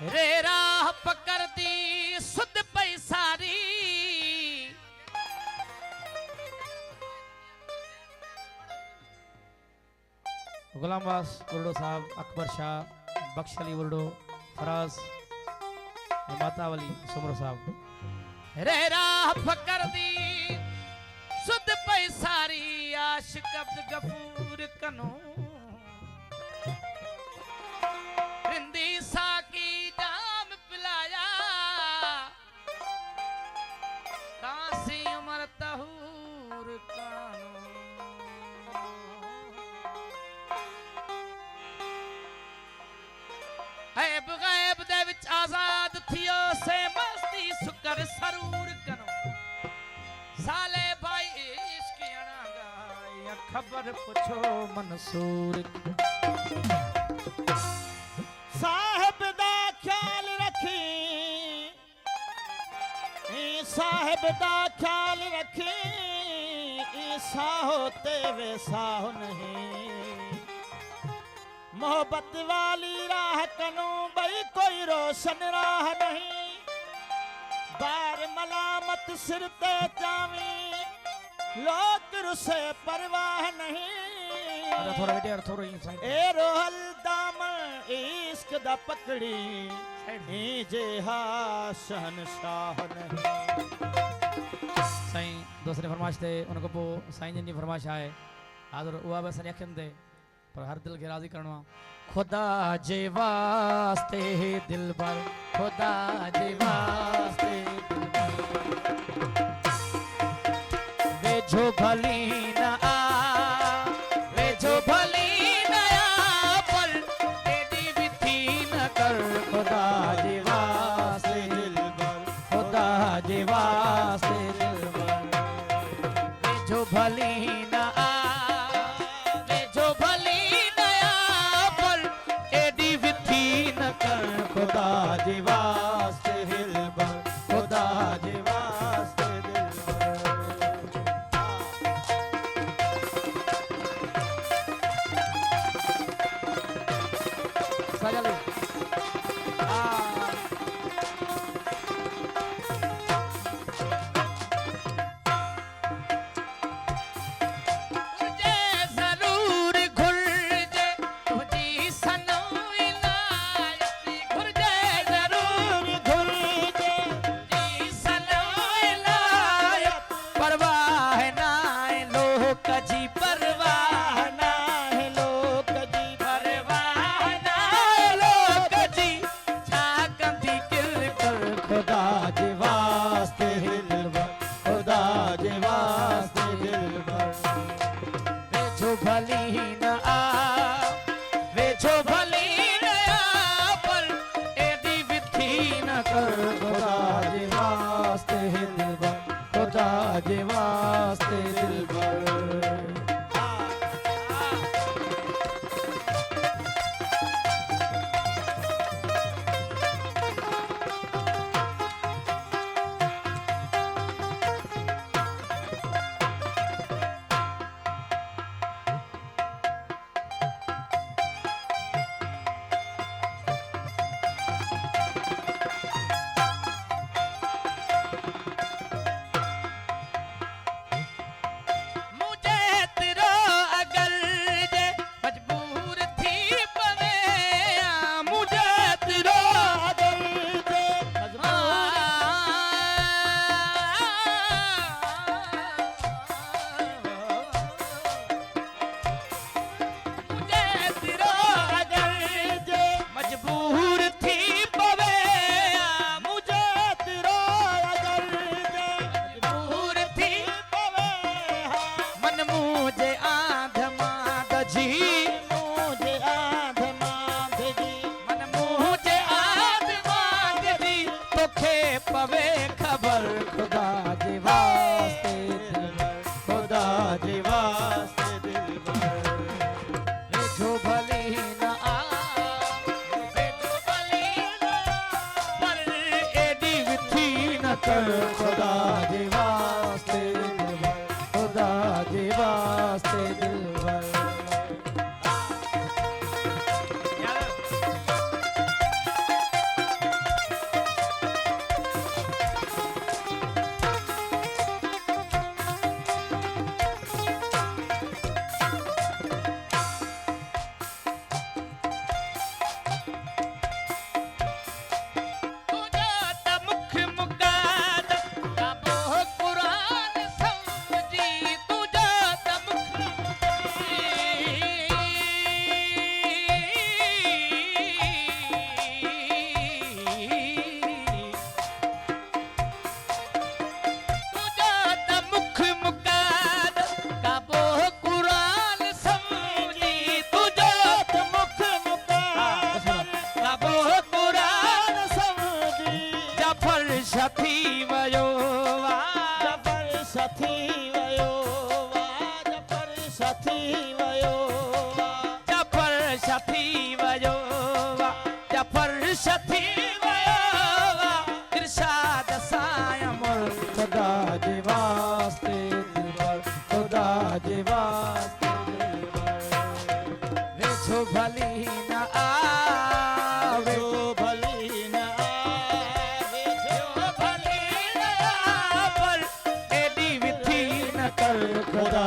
रे राह पकड़ दी सुध पई सारी गुलाम बास उर्डो साहब, अकबर शाह, बख्श अली उर्डो, फराज, मातावली सुमरो साहब। रे राह पकड़ दी सुध पई सारी आशिक अब्द गफूर कनो रिंदी साकी जाम पिलाया कासी उमर तहूर कानो ऐब गैब दे विच आजाद थियो से मस्ती सुकर सरूर कनो साले भाई इश्क अणागा या खबर पुछो मंसूर साहिब दा ख्याल रखी साहिब दा ख्याल रखी ईसा होते वे साहो नहीं मोहब्बत वाली राह कनो बई कोई रोशन राह नहीं बार मलामत सिर ते जावी लोग रुसे परवाह नहीं थोड़ा बेटे और थोड़ा ही साइड ए रोहल दाम इश्क दा पकड़ी ए जे हा शहनशाह नहीं साईं दूसरे फरमाइश थे उनको पो साईं जी फरमाइश आए हाज़िर उहा बस अखियुनि ते पर हर दिल के राजी करणो खुदा जे वास्ते दिलबर खुदा जे वास्ते वे जो भली न आ वे जो भली न आ पर एडी भी थी न कर खुदा जे वास्ते दिलबर खुदा जे वास्ते दिलबर वे जो भली न आ वे जो भली न आ पर एडी भी थी न कर खुदा जे वास्ते दिलबर खुदा जे वास्ते दिलबर सजल तुझे जरूर घुर्जे तुझी सनो इनायती घुर्जे जरूर घुर्जे तुझी सनो इनायत परवाह ना लोक जी परवाह ना लोक जी परवाह ना लोक जी छा कंदी किल कर खुदा जे वास्ते दिलबर खुदा जे वास्ते दिलबर वे जो भली न आ वे जो भली न आ पर एडी विथी न कर खुदा जे वास्ते दिलबर खुदा जे वास्ते दिलबर अर्शथी वया इरशाद साया मोर खुदा जे वास्ते दिलबर खुदा जे वास्ते दिलबर वेझो भली न आवे जो भली न आवे जो भली न आवे पर एडी विथी न कर खुदा